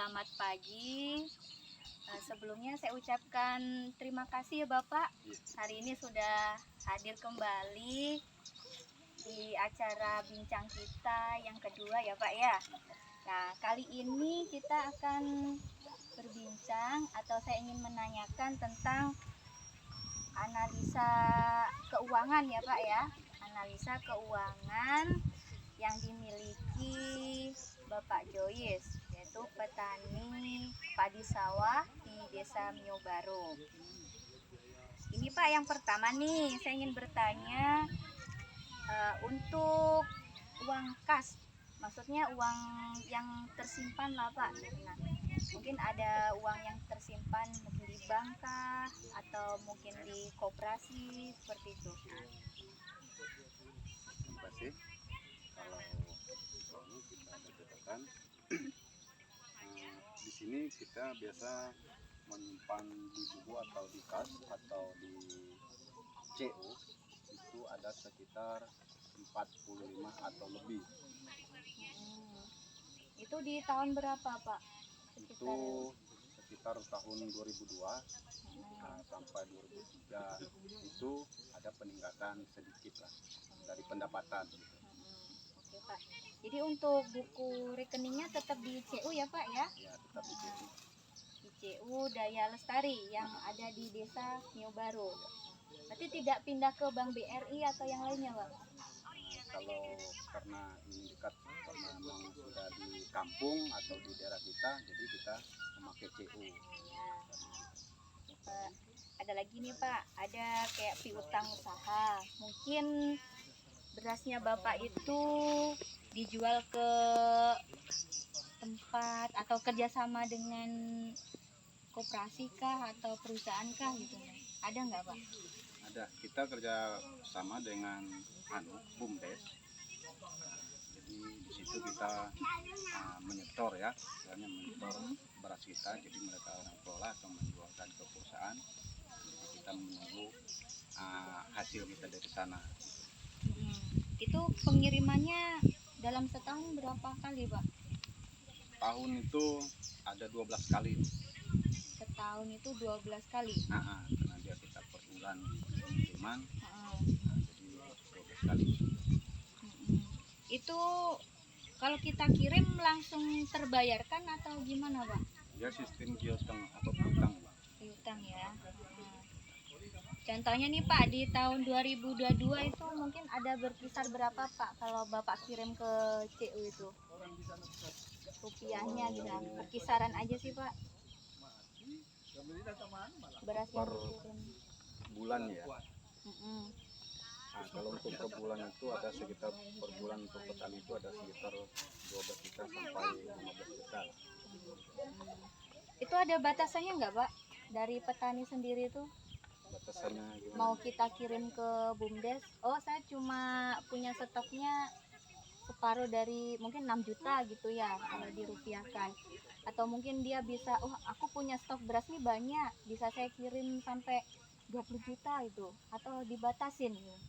selamat pagi. Sebelumnya saya ucapkan terima kasih ya Bapak. Hari ini sudah hadir kembali di acara bincang kita yang kedua ya Pak ya. Nah, kali ini kita akan berbincang atau saya ingin menanyakan tentang analisa keuangan ya Pak ya. Analisa keuangan yang dimiliki Bapak Joyce, yaitu petani padi sawah di Desa Mio Baru. Ini Pak, yang pertama nih saya ingin bertanya, untuk uang kas, maksudnya uang yang tersimpan lah Pak. Nah, mungkin ada uang yang tersimpan mungkin di bank kah, atau mungkin di koperasi seperti itu. Terima kasih. Kalau soalnya kita ada catatan, di sini kita biasa menyimpan di buku atau di kas atau di CO itu ada sekitar 45 atau lebih. Itu di tahun berapa Pak? Itu sekitar tahun 2002 sampai 2003 itu ada peningkatan sedikit lah dari pendapatan. Oke Pak. Jadi untuk buku rekeningnya tetap di CU ya Pak ya? Ya, tetap di CU. Di CU Daya Lestari yang ada di Desa Mio Baru. Berarti tidak pindah ke Bank BRI atau yang lainnya Pak? Kalau karena ini dekat, karena memang sudah di kampung atau di daerah kita, jadi kita memakai CU. Ya. Pak. Ada lagi nih Pak, ada kayak piutang usaha. Mungkin berasnya Bapak itu dijual ke tempat atau kerjasama dengan koperasi kah atau perusahaan kah gitu, ada nggak Pak? Ada, kita kerja sama dengan BUMDes. Jadi di situ kita menyetor ya, misalnya menyetor beras kita, jadi mereka orang kelola atau menjualkan ke perusahaan. Jadi kita menunggu hasil kita dari sana. Itu pengirimannya dalam setahun berapa kali Pak? Tahun itu ada 12 kali. Setahun itu 12 kali? Karena dia kita per bulan pengiriman, jadi 12 kali. Itu kalau kita kirim langsung terbayarkan atau gimana Pak? Dia sistem piutang atau piutang. Piutang ya. Contohnya nih Pak, di tahun 2022 itu mungkin ada berkisar berapa Pak kalau Bapak kirim ke CU itu? Rupiahnya gitu, berkisaran aja sih Pak. Beras yang dikirim bulan ya. Kalau untuk per bulan itu ada sekitar, per bulan untuk petani itu ada sekitar 12 juta sampai 15 juta. Itu ada batasannya nggak Pak? Dari petani sendiri itu? Batasannya gimana? Mau kita kirim ke BUMDes, oh saya cuma punya stoknya separuh dari mungkin 6 juta gitu ya kalau dirupiahkan. Atau mungkin dia bisa, oh aku punya stok beras nih banyak, bisa saya kirim sampai 20 juta itu, atau dibatasin gitu?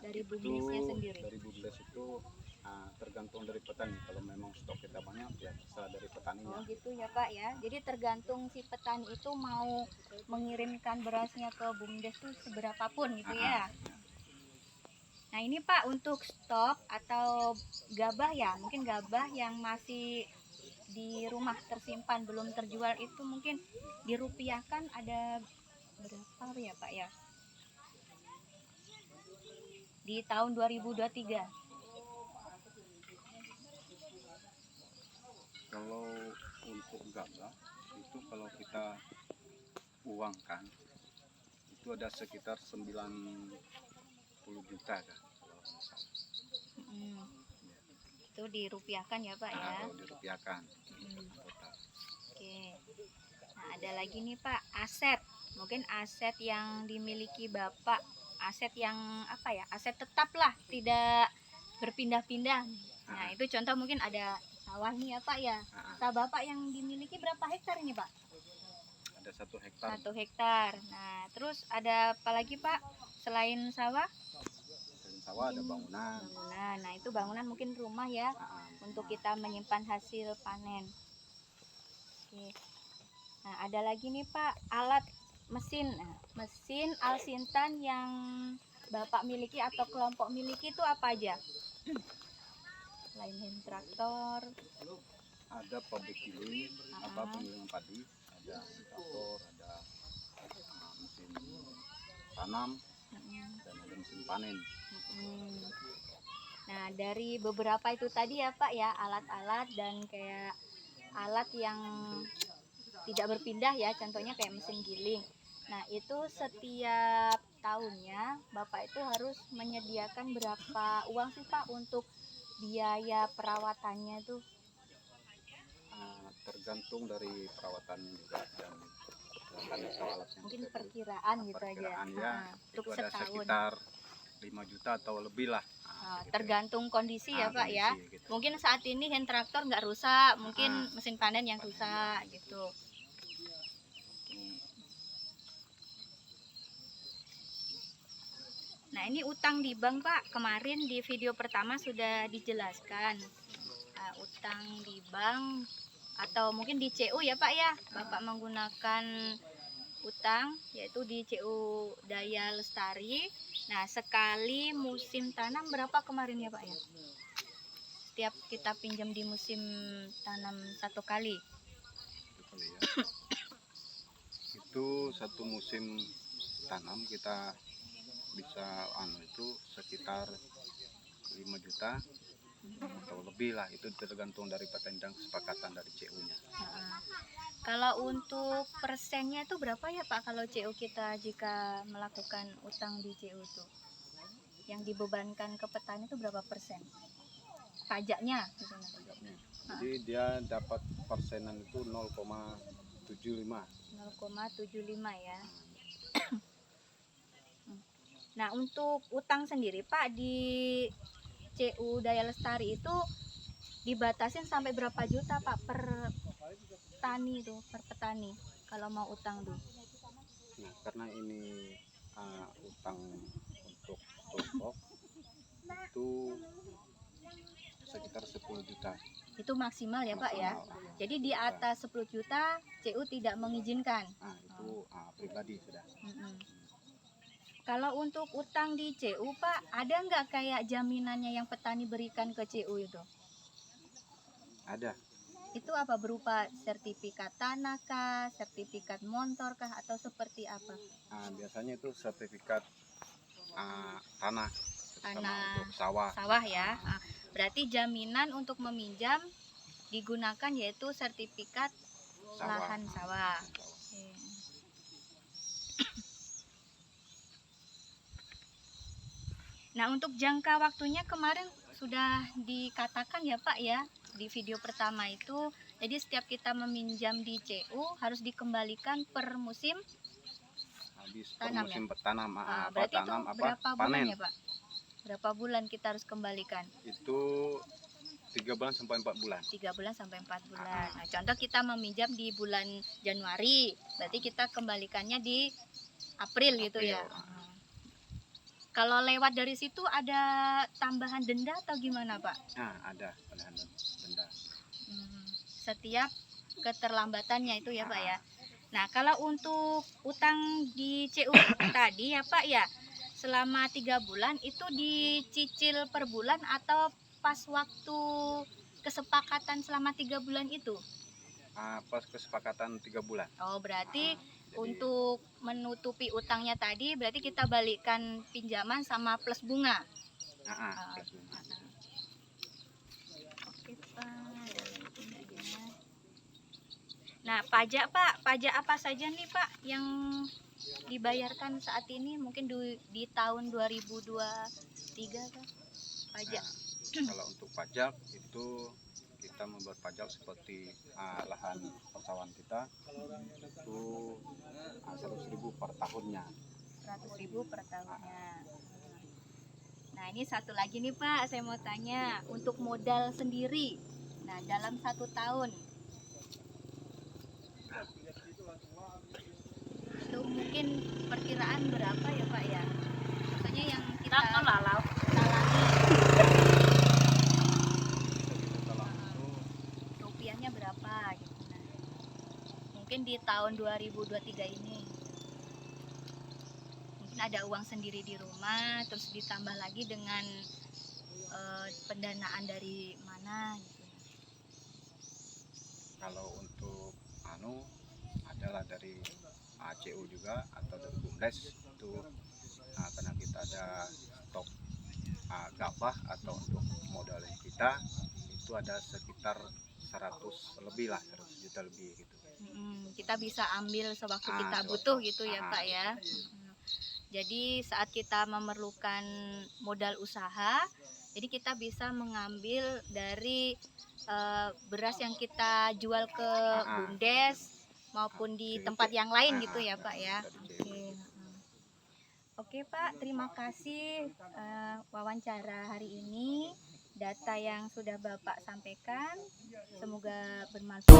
Dari BUMDesnya sendiri? Dari BUMDes itu tergantung dari petani. Kalau memang stok kita banyak ya bisa dari petaninya. Oh gitu ya Pak ya. Jadi tergantung si petani itu mau mengirimkan berasnya ke BUMDes tuh seberapapun gitu ya. Nah ini Pak, untuk stok atau gabah ya, mungkin gabah yang masih di rumah tersimpan belum terjual itu mungkin dirupiahkan ada berapa ya Pak ya? Di tahun 2023. Kalau untuk gabah itu kalau kita uangkan itu ada sekitar 90 juta kan kalau misalnya. Itu dirupiahkan ya Pak ya? Kalau dirupiahkan. Oke. Nah ada lagi nih Pak, aset. Mungkin aset yang dimiliki Bapak, aset yang apa ya, aset tetap lah, tidak berpindah-pindah. Nah itu contoh mungkin ada sawah nih ya Pak ya. Sawah Bapak yang dimiliki berapa hektar ini Pak? Ada 1 hektar. 1 hektar. Nah terus ada apa lagi Pak selain sawah? Selain sawah ada bangunan. Nah itu bangunan mungkin rumah ya, untuk kita menyimpan hasil panen. Oke. Nah, ada lagi nih Pak, alat mesin. Nah, mesin Alsintan yang Bapak miliki atau kelompok miliki itu apa aja? Selain hand traktor. Ada pabrik giling, penggilingan padi, ada traktor, ada mesin tanam, dan ada mesin panen. Nah, dari beberapa itu tadi ya Pak ya, alat-alat dan kayak alat yang tidak berpindah ya, contohnya kayak mesin giling. Nah, itu setiap tahunnya Bapak itu harus menyediakan berapa uang sih Pak untuk biaya perawatannya tuh? Tergantung dari perawatan juga dan atau alatnya. Mungkin perkiraan gitu aja. Perkiraan ya, Untuk itu ada setahun. sekitar 5 juta atau lebih lah. Gitu Tergantung kondisi ya Pak kondisi, ya. gitu. Mungkin saat ini hand traktor nggak rusak, mungkin mesin panen yang rusak gitu. Nah, ini utang di bank Pak, kemarin di video pertama sudah dijelaskan. Utang di bank atau mungkin di CU ya Pak ya, Bapak menggunakan utang yaitu di CU Daya Lestari. Nah, sekali musim tanam berapa kemarin ya Pak ya? Setiap kita pinjam di musim tanam satu kali. Itu satu musim tanam kita bisa itu sekitar 5 juta atau lebih lah, itu tergantung dari pertandang kesepakatan dari CU-nya. Kalau untuk persennya itu berapa ya Pak kalau CU kita jika melakukan utang di CU itu? Yang dibebankan ke petani itu berapa persen? Pajaknya gitu. Jadi dia dapat persenan itu 0,75. 0,75 ya. Nah, untuk utang sendiri Pak di CU Daya Lestari itu dibatasin sampai berapa juta Pak per petani itu, per petani kalau mau utang tuh? Nah, karena ini utang untuk kelompok itu sekitar 10 juta. Itu maksimal ya Pak ya. Jadi di atas 10 juta CU tidak mengizinkan. Itu pribadi sudah. Kalau untuk utang di CU Pak, ada nggak kayak jaminannya yang petani berikan ke CU itu? Ada. Itu apa, berupa sertifikat tanah kah, sertifikat motor kah, atau seperti apa? Biasanya itu sertifikat tanah untuk sawah. Sawah ya. Berarti jaminan untuk meminjam digunakan yaitu sertifikat lahan sawah. Nah, untuk jangka waktunya kemarin sudah dikatakan ya Pak ya di video pertama itu, jadi setiap kita meminjam di CU harus dikembalikan per musim tanam ya? Tanam, berarti tanam, itu berapa bulan panen ya Pak? Berapa bulan kita harus kembalikan? Itu 3 bulan sampai 4 bulan. 3 bulan sampai 4 bulan. Nah, contoh kita meminjam di bulan Januari, berarti kita kembalikannya di April gitu ya. Kalau lewat dari situ ada tambahan denda atau gimana Pak? Ada tambahan denda. Setiap keterlambatannya itu ya Pak ya. Nah, kalau untuk utang di CU tadi ya Pak ya, selama 3 bulan itu dicicil per bulan atau pas waktu kesepakatan selama 3 bulan itu? Pas kesepakatan 3 bulan. Oh, berarti untuk menutupi utangnya tadi berarti kita balikkan pinjaman sama plus bunga. Plus bunga. Oke Pak. Nah, pajak Pak, pajak apa saja nih Pak yang dibayarkan saat ini mungkin di tahun 2023 Pak? Pajak. Kalau untuk pajak itu kita membuat pajak seperti lahan persawahan kita itu 100.000 per tahunnya. 100.000 per tahunnya. Nah, ini satu lagi nih Pak, saya mau tanya untuk modal sendiri. Nah, dalam 1 tahun itu mungkin perkiraan berapa ya Pak ya? Maksudnya yang kita talangi. Rupiahnya berapa gitu. mungkin di tahun 2023 ini. Mungkin ada uang sendiri di rumah, terus ditambah lagi dengan pendanaan dari mana gitu. Kalau untuk adalah dari ACU juga atau dari BUMDes itu, karena kita ada stok gabah atau untuk modal kita itu ada sekitar 100 lebih lah, 100 juta lebih gitu. Kita bisa ambil sewaktu kita Sewaktu. butuh gitu ya Pak ya. Jadi saat kita memerlukan modal usaha, jadi kita bisa mengambil dari beras yang kita jual ke BUMDes maupun di tempat yang lain gitu ya Pak ya. Oke Pak, terima kasih wawancara hari ini. Data yang sudah Bapak sampaikan semoga bermanfaat.